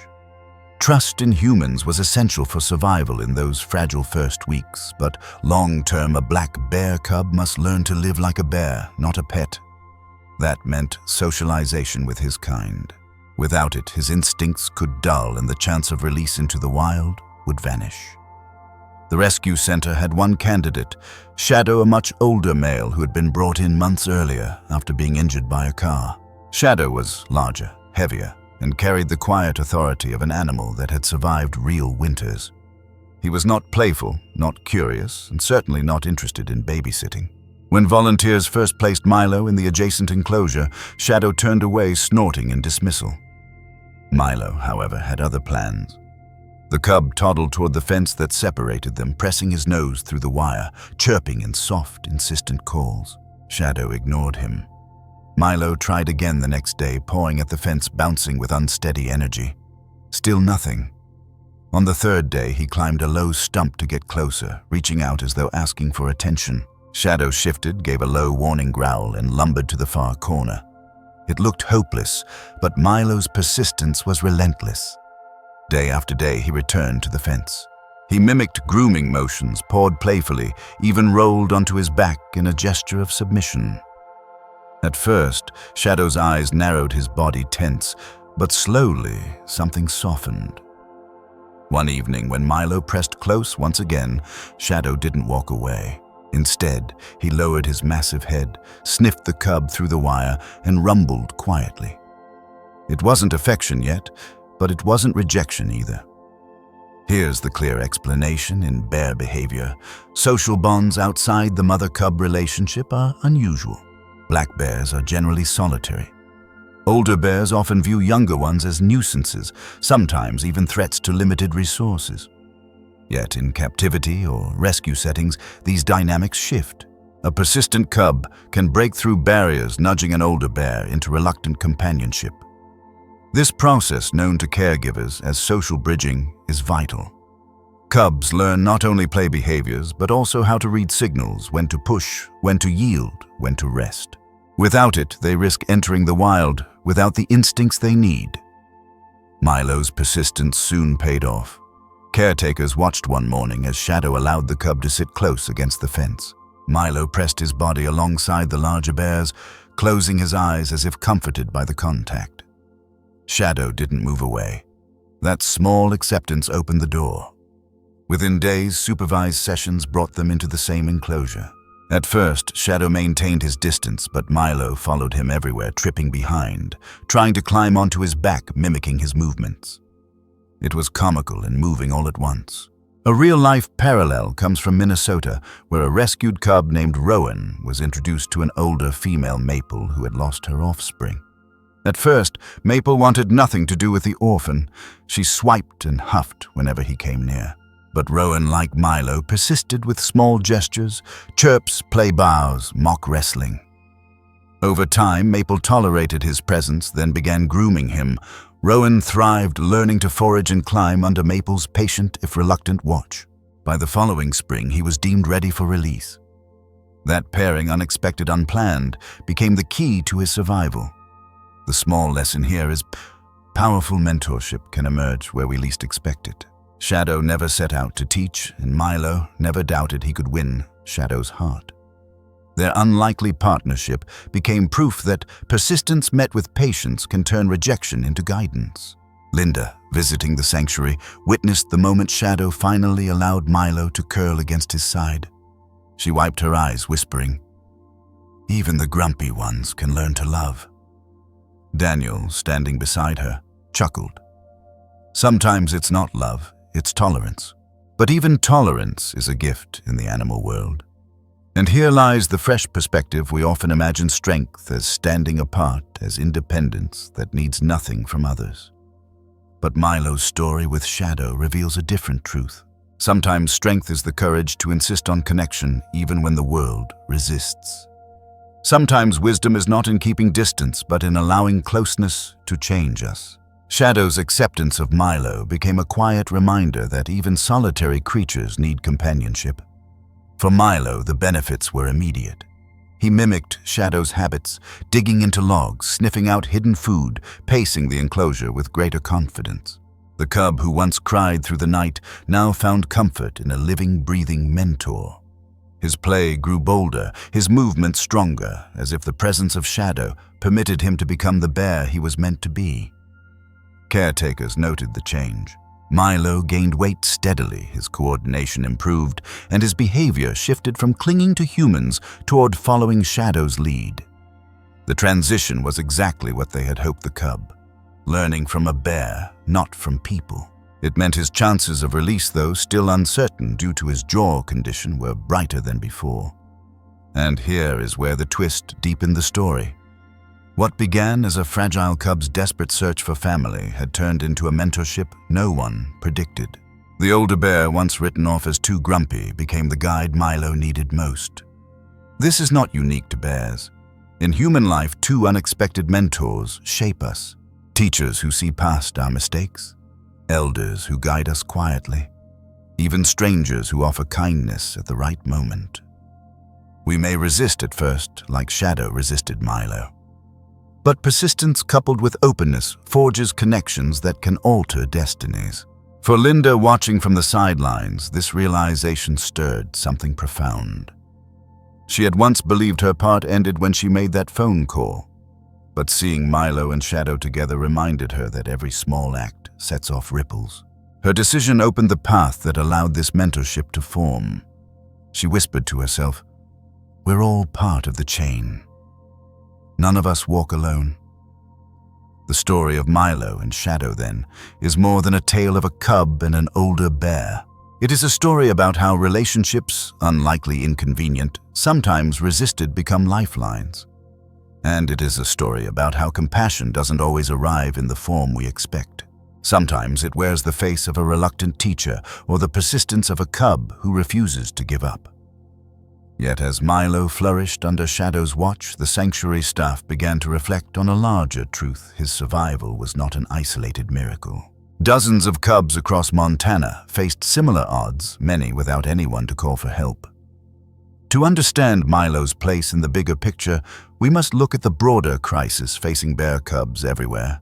Trust in humans was essential for survival in those fragile first weeks, but long-term, a black bear cub must learn to live like a bear, not a pet. That meant socialization with his kind. Without it, his instincts could dull and the chance of release into the wild would vanish. The rescue center had one candidate, Shadow, a much older male who had been brought in months earlier after being injured by a car. Shadow was larger, heavier, and carried the quiet authority of an animal that had survived real winters. He was not playful, not curious, and certainly not interested in babysitting. When volunteers first placed Milo in the adjacent enclosure, Shadow turned away, snorting in dismissal. Milo, however, had other plans. The cub toddled toward the fence that separated them, pressing his nose through the wire, chirping in soft, insistent calls. Shadow ignored him. Milo tried again the next day, pawing at the fence, bouncing with unsteady energy. Still nothing. On the third day, he climbed a low stump to get closer, reaching out as though asking for attention. Shadow shifted, gave a low warning growl, and lumbered to the far corner. It looked hopeless, but Milo's persistence was relentless. Day after day, he returned to the fence. He mimicked grooming motions, pawed playfully, even rolled onto his back in a gesture of submission. At first, Shadow's eyes narrowed, his body tense, but slowly something softened. One evening, when Milo pressed close once again, Shadow didn't walk away. Instead, he lowered his massive head, sniffed the cub through the wire, and rumbled quietly. It wasn't affection yet, but it wasn't rejection either. Here's the clear explanation in bear behavior. Social bonds outside the mother-cub relationship are unusual. Black bears are generally solitary. Older bears often view younger ones as nuisances, sometimes even threats to limited resources. Yet in captivity or rescue settings, these dynamics shift. A persistent cub can break through barriers, nudging an older bear into reluctant companionship. This process, known to caregivers as social bridging, is vital. Cubs learn not only play behaviors, but also how to read signals, when to push, when to yield, when to rest. Without it, they risk entering the wild without the instincts they need. Milo's persistence soon paid off. Caretakers watched one morning as Shadow allowed the cub to sit close against the fence. Milo pressed his body alongside the larger bear's, closing his eyes as if comforted by the contact. Shadow didn't move away. That small acceptance opened the door. Within days, supervised sessions brought them into the same enclosure. At first, Shadow maintained his distance, but Milo followed him everywhere, tripping behind, trying to climb onto his back, mimicking his movements. It was comical and moving all at once. A real-life parallel comes from Minnesota, where a rescued cub named Rowan was introduced to an older female maple who had lost her offspring. At first, Maple wanted nothing to do with the orphan. She swiped and huffed whenever he came near. But Rowan, like Milo, persisted with small gestures, chirps, play bows, mock wrestling. Over time, Maple tolerated his presence, then began grooming him. Rowan thrived, learning to forage and climb under Maple's patient, if reluctant, watch. By the following spring, he was deemed ready for release. That pairing, unexpected, unplanned, became the key to his survival. The small lesson here is powerful mentorship can emerge where we least expect it. Shadow never set out to teach, and Milo never doubted he could win Shadow's heart. Their unlikely partnership became proof that persistence met with patience can turn rejection into guidance. Linda, visiting the sanctuary, witnessed the moment Shadow finally allowed Milo to curl against his side. She wiped her eyes, whispering, "Even the grumpy ones can learn to love." Daniel, standing beside her, chuckled. Sometimes it's not love, it's tolerance. But even tolerance is a gift in the animal world. And here lies the fresh perspective we often imagine strength as standing apart, as independence that needs nothing from others. But Milo's story with Shadow reveals a different truth. Sometimes strength is the courage to insist on connection even when the world resists. Sometimes wisdom is not in keeping distance, but in allowing closeness to change us. Shadow's acceptance of Milo became a quiet reminder that even solitary creatures need companionship. For Milo, the benefits were immediate. He mimicked Shadow's habits, digging into logs, sniffing out hidden food, pacing the enclosure with greater confidence. The cub who once cried through the night now found comfort in a living, breathing mentor. His play grew bolder, his movements stronger, as if the presence of Shadow permitted him to become the bear he was meant to be. Caretakers noted the change. Milo gained weight steadily, his coordination improved, and his behavior shifted from clinging to humans toward following Shadow's lead. The transition was exactly what they had hoped the cub, learning from a bear, not from people. It meant his chances of release, though still uncertain due to his jaw condition, were brighter than before. And here is where the twist deepened the story. What began as a fragile cub's desperate search for family had turned into a mentorship no one predicted. The older bear, once written off as too grumpy, became the guide Milo needed most. This is not unique to bears. In human life, two unexpected mentors shape us. Teachers who see past our mistakes, elders who guide us quietly, even strangers who offer kindness at the right moment. We may resist at first, like Shadow resisted Milo. But persistence coupled with openness forges connections that can alter destinies. For Linda, watching from the sidelines, this realization stirred something profound. She had once believed her part ended when she made that phone call. But seeing Milo and Shadow together reminded her that every small act sets off ripples. Her decision opened the path that allowed this mentorship to form. She whispered to herself, "We're all part of the chain. None of us walk alone." The story of Milo and Shadow, then, is more than a tale of a cub and an older bear. It is a story about how relationships, unlikely inconvenient, sometimes resisted, become lifelines. And it is a story about how compassion doesn't always arrive in the form we expect. Sometimes it wears the face of a reluctant teacher or the persistence of a cub who refuses to give up. Yet as Milo flourished under Shadow's watch, the sanctuary staff began to reflect on a larger truth: his survival was not an isolated miracle. Dozens of cubs across Montana faced similar odds, many without anyone to call for help. To understand Milo's place in the bigger picture, we must look at the broader crisis facing bear cubs everywhere.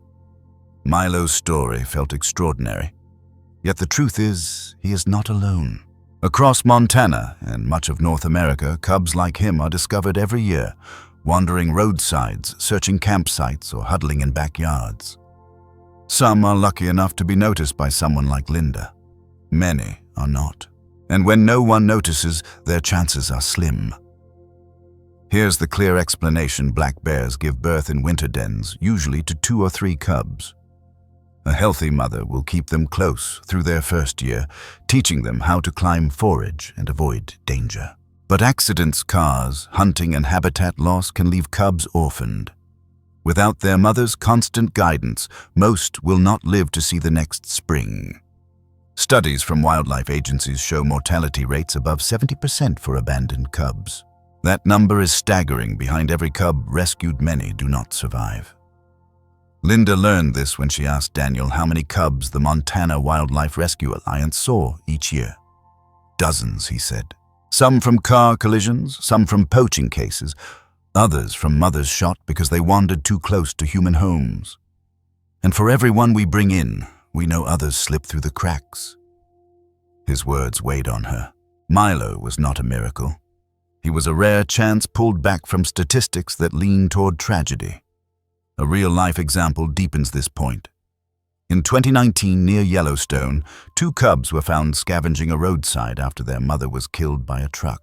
Milo's story felt extraordinary. Yet the truth is, he is not alone. Across Montana and much of North America, cubs like him are discovered every year, wandering roadsides, searching campsites, or huddling in backyards. Some are lucky enough to be noticed by someone like Linda. Many are not. And when no one notices, their chances are slim. Here's the clear explanation: black bears give birth in winter dens, usually to 2 or 3 cubs. A healthy mother will keep them close through their first year, teaching them how to climb, forage, and avoid danger. But accidents, cars, hunting, and habitat loss can leave cubs orphaned. Without their mother's constant guidance, most will not live to see the next spring. Studies from wildlife agencies show mortality rates above 70% for abandoned cubs. That number is staggering. Behind every cub rescued, many do not survive. Linda learned this when she asked Daniel how many cubs the Montana Wildlife Rescue Alliance saw each year. Dozens, he said. Some from car collisions, some from poaching cases, others from mothers shot because they wandered too close to human homes. And for every one we bring in, we know others slip through the cracks. His words weighed on her. Milo was not a miracle. He was a rare chance pulled back from statistics that lean toward tragedy. A real-life example deepens this point. In 2019, near Yellowstone, 2 cubs were found scavenging a roadside after their mother was killed by a truck.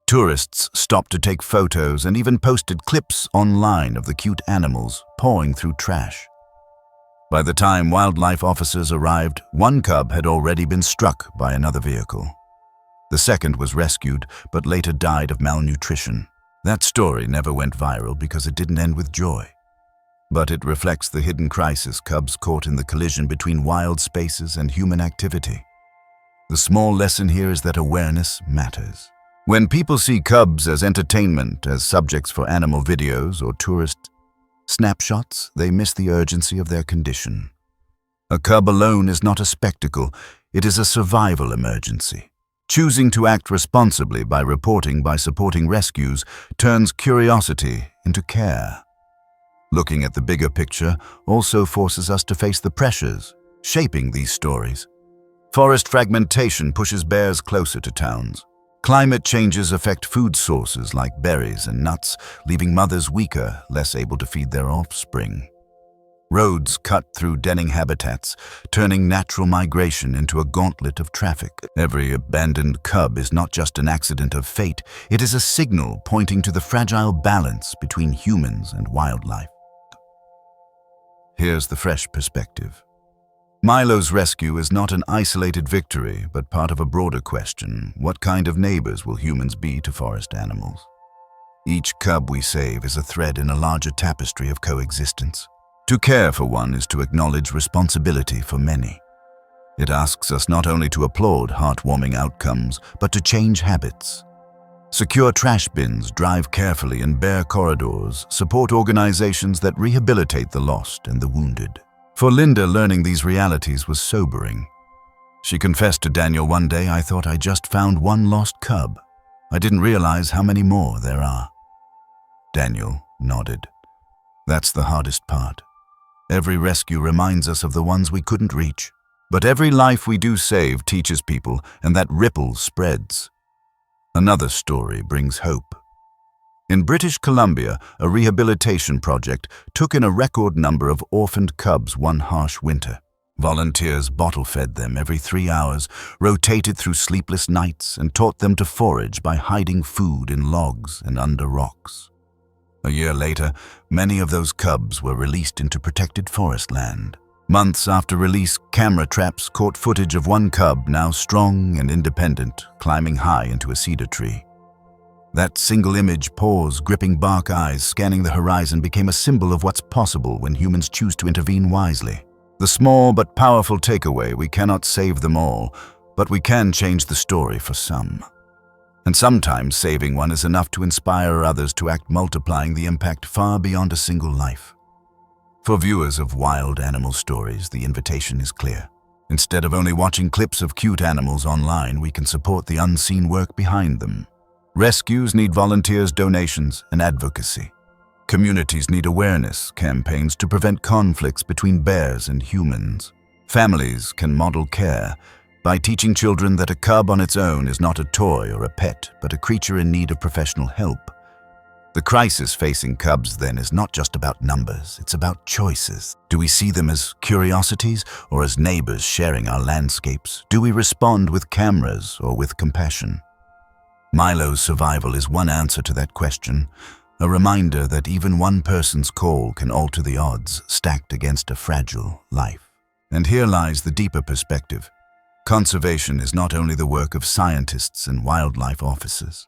Tourists stopped to take photos and even posted clips online of the cute animals pawing through trash. By the time wildlife officers arrived, 1 cub had already been struck by another vehicle. The second was rescued, but later died of malnutrition. That story never went viral because it didn't end with joy. But it reflects the hidden crisis cubs caught in the collision between wild spaces and human activity. The small lesson here is that awareness matters. When people see cubs as entertainment, as subjects for animal videos or tourist snapshots, they miss the urgency of their condition. A cub alone is not a spectacle, it is a survival emergency. Choosing to act responsibly by supporting rescues, turns curiosity into care. Looking at the bigger picture also forces us to face the pressures shaping these stories. Forest fragmentation pushes bears closer to towns. Climate changes affect food sources like berries and nuts, leaving mothers weaker, less able to feed their offspring. Roads cut through denning habitats, turning natural migration into a gauntlet of traffic. Every abandoned cub is not just an accident of fate, it is a signal pointing to the fragile balance between humans and wildlife. Here's the fresh perspective. Milo's rescue is not an isolated victory, but part of a broader question: what kind of neighbors will humans be to forest animals? Each cub we save is a thread in a larger tapestry of coexistence. To care for one is to acknowledge responsibility for many. It asks us not only to applaud heartwarming outcomes, but to change habits. Secure trash bins, drive carefully in bare corridors, support organizations that rehabilitate the lost and the wounded. For Linda, learning these realities was sobering. She confessed to Daniel one day, "I thought I just found 1 lost cub. I didn't realize how many more there are." Daniel nodded. That's the hardest part. Every rescue reminds us of the ones we couldn't reach. But every life we do save teaches people, and that ripple spreads. Another story brings hope. In British Columbia, a rehabilitation project took in a record number of orphaned cubs one harsh winter. Volunteers bottle-fed them every 3 hours, rotated through sleepless nights, and taught them to forage by hiding food in logs and under rocks. A year later, many of those cubs were released into protected forest land. Months after release, camera traps caught footage of 1 cub, now strong and independent, climbing high into a cedar tree. That single image, paws, gripping bark eyes, scanning the horizon, became a symbol of what's possible when humans choose to intervene wisely. The small but powerful takeaway: we cannot save them all, but we can change the story for some. And sometimes saving one is enough to inspire others to act, multiplying the impact far beyond a single life. For viewers of wild animal stories, the invitation is clear. Instead of only watching clips of cute animals online, we can support the unseen work behind them. Rescues need volunteers, donations, and advocacy. Communities need awareness campaigns to prevent conflicts between bears and humans. Families can model care by teaching children that a cub on its own is not a toy or a pet, but a creature in need of professional help. The crisis facing cubs, then, is not just about numbers, it's about choices. Do we see them as curiosities or as neighbors sharing our landscapes? Do we respond with cameras or with compassion? Milo's survival is one answer to that question, a reminder that even one person's call can alter the odds stacked against a fragile life. And here lies the deeper perspective. Conservation is not only the work of scientists and wildlife officers.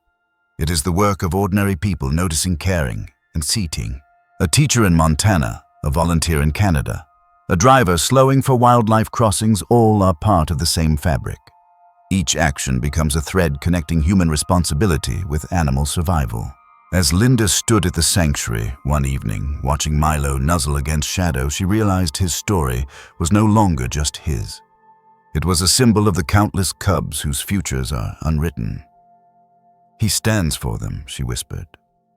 It is the work of ordinary people noticing, caring, and seeing. A teacher in Montana, a volunteer in Canada, a driver slowing for wildlife crossings, all are part of the same fabric. Each action becomes a thread connecting human responsibility with animal survival. As Linda stood at the sanctuary one evening, watching Milo nuzzle against Shadow, she realized his story was no longer just his. It was a symbol of the countless cubs whose futures are unwritten. "He stands for them," she whispered.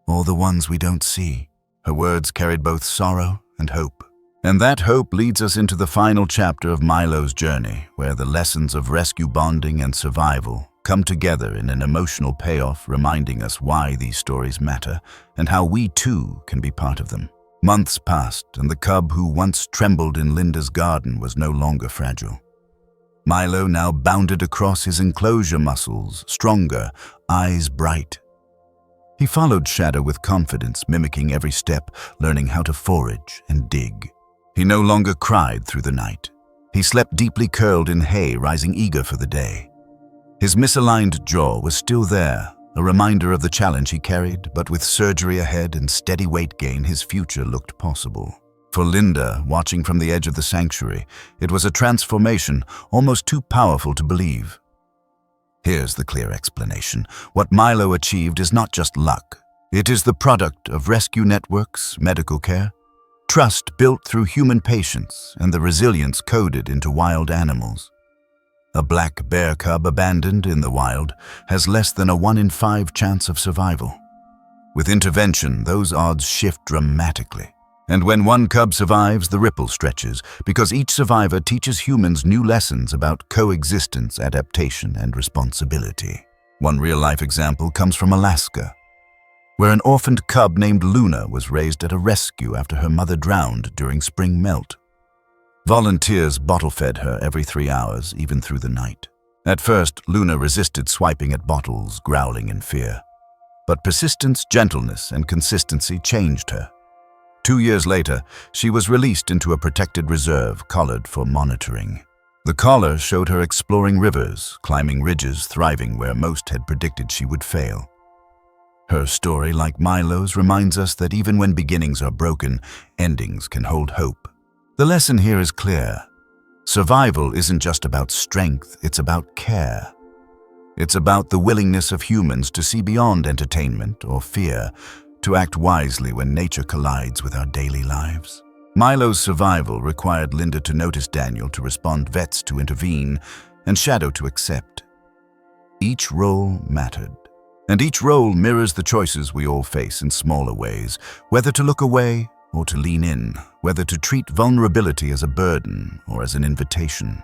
"All the ones we don't see." Her words carried both sorrow and hope. And that hope leads us into the final chapter of Milo's journey, where the lessons of rescue, bonding, and survival come together in an emotional payoff, reminding us why these stories matter and how we too can be part of them. Months passed, and the cub who once trembled in Linda's garden was no longer fragile. Milo now bounded across his enclosure, muscles stronger, eyes bright. He followed Shadow with confidence, mimicking every step, learning how to forage and dig. He no longer cried through the night. He slept deeply curled in hay, rising eager for the day. His misaligned jaw was still there, a reminder of the challenge he carried, but with surgery ahead and steady weight gain, his future looked possible. For Linda, watching from the edge of the sanctuary, it was a transformation almost too powerful to believe. Here's the clear explanation. What Milo achieved is not just luck. It is the product of rescue networks, medical care, trust built through human patience, and the resilience coded into wild animals. A black bear cub abandoned in the wild has less than a 1 in 5 chance of survival. With intervention, those odds shift dramatically. And when one cub survives, the ripple stretches, because each survivor teaches humans new lessons about coexistence, adaptation, and responsibility. One real-life example comes from Alaska, where an orphaned cub named Luna was raised at a rescue after her mother drowned during spring melt. Volunteers bottle-fed her every 3 hours, even through the night. At first, Luna resisted swiping at bottles, growling in fear. But persistence, gentleness, and consistency changed her. 2 years later, she was released into a protected reserve, collared for monitoring. The collar showed her exploring rivers, climbing ridges, thriving where most had predicted she would fail. Her story, like Milo's, reminds us that even when beginnings are broken, endings can hold hope. The lesson here is clear. Survival isn't just about strength, it's about care. It's about the willingness of humans to see beyond entertainment or fear, to act wisely when nature collides with our daily lives. Milo's survival required Linda to notice Daniel, to respond, vets to intervene, and Shadow to accept. Each role mattered. And each role mirrors the choices we all face in smaller ways, whether to look away or to lean in, whether to treat vulnerability as a burden or as an invitation.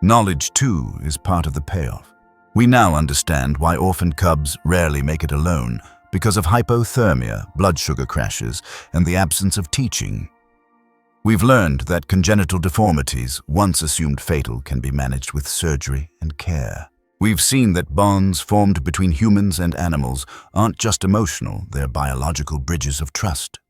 Knowledge, too, is part of the payoff. We now understand why orphaned cubs rarely make it alone, because of hypothermia, blood sugar crashes, and the absence of teaching. We've learned that congenital deformities, once assumed fatal, can be managed with surgery and care. We've seen that bonds formed between humans and animals aren't just emotional, they're biological bridges of trust.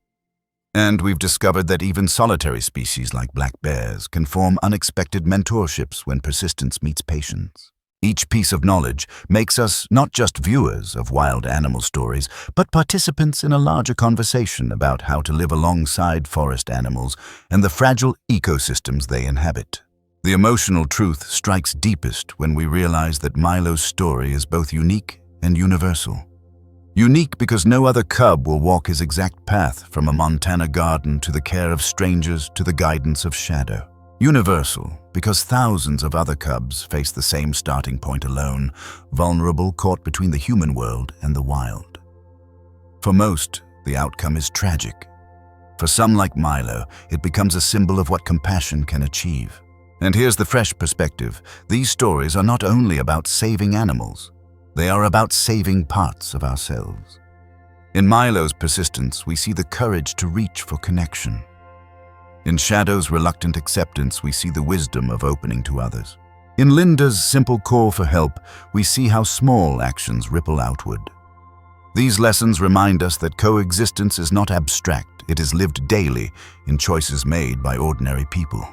And we've discovered that even solitary species like black bears can form unexpected mentorships when persistence meets patience. Each piece of knowledge makes us not just viewers of wild animal stories, but participants in a larger conversation about how to live alongside forest animals and the fragile ecosystems they inhabit. The emotional truth strikes deepest when we realize that Milo's story is both unique and universal. Unique because no other cub will walk his exact path, from a Montana garden to the care of strangers to the guidance of Shadow. Universal because thousands of other cubs face the same starting point alone, vulnerable, caught between the human world and the wild. For most, the outcome is tragic. For some, like Milo, it becomes a symbol of what compassion can achieve. And here's the fresh perspective. These stories are not only about saving animals, they are about saving parts of ourselves. In Milo's persistence, we see the courage to reach for connection. In Shadow's reluctant acceptance, we see the wisdom of opening to others. In Linda's simple call for help, we see how small actions ripple outward. These lessons remind us that coexistence is not abstract, it is lived daily in choices made by ordinary people.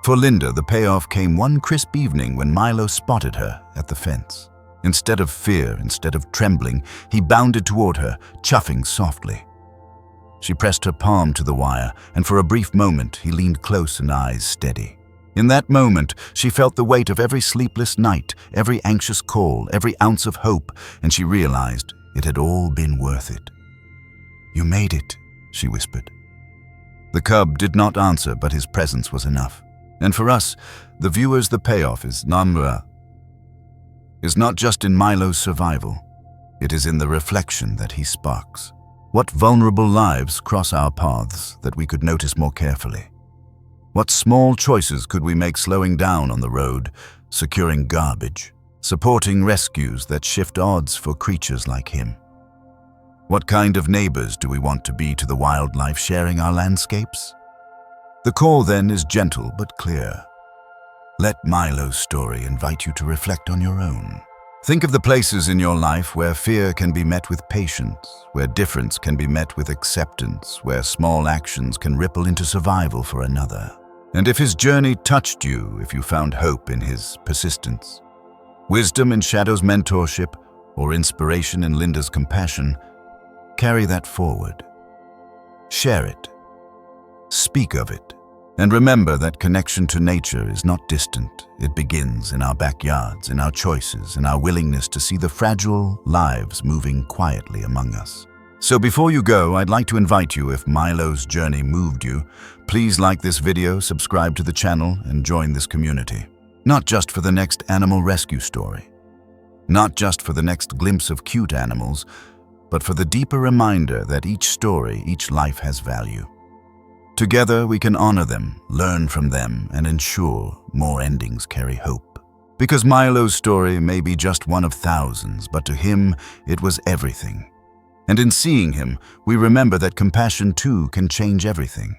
For Linda, the payoff came one crisp evening when Milo spotted her at the fence. Instead of fear, instead of trembling, he bounded toward her, chuffing softly. She pressed her palm to the wire, and for a brief moment he leaned close and eyes steady. In that moment, she felt the weight of every sleepless night, every anxious call, every ounce of hope, and she realized it had all been worth it. "You made it," she whispered. The cub did not answer, but his presence was enough. And for us, the viewers, the payoff is not just in Milo's survival. It is in the reflection that he sparks. What vulnerable lives cross our paths that we could notice more carefully? What small choices could we make slowing down on the road, securing garbage, supporting rescues that shift odds for creatures like him. What kind of neighbors do we want to be to the wildlife sharing our landscapes? The call then is gentle but clear. Let Milo's story invite you to reflect on your own. Think of the places in your life where fear can be met with patience, where difference can be met with acceptance, where small actions can ripple into survival for another. And if his journey touched you, if you found hope in his persistence, wisdom in Shadow's mentorship, or inspiration in Linda's compassion, carry that forward. Share it. Speak of it. And remember that connection to nature is not distant. It begins in our backyards, in our choices, in our willingness to see the fragile lives moving quietly among us. So before you go, I'd like to invite you, if Milo's journey moved you, please like this video, subscribe to the channel, and join this community. Not just for the next animal rescue story, not just for the next glimpse of cute animals, but for the deeper reminder that each story, each life has value. Together we can honor them, learn from them, and ensure more endings carry hope. Because Milo's story may be just one of thousands, but to him it was everything. And in seeing him, we remember that compassion too can change everything.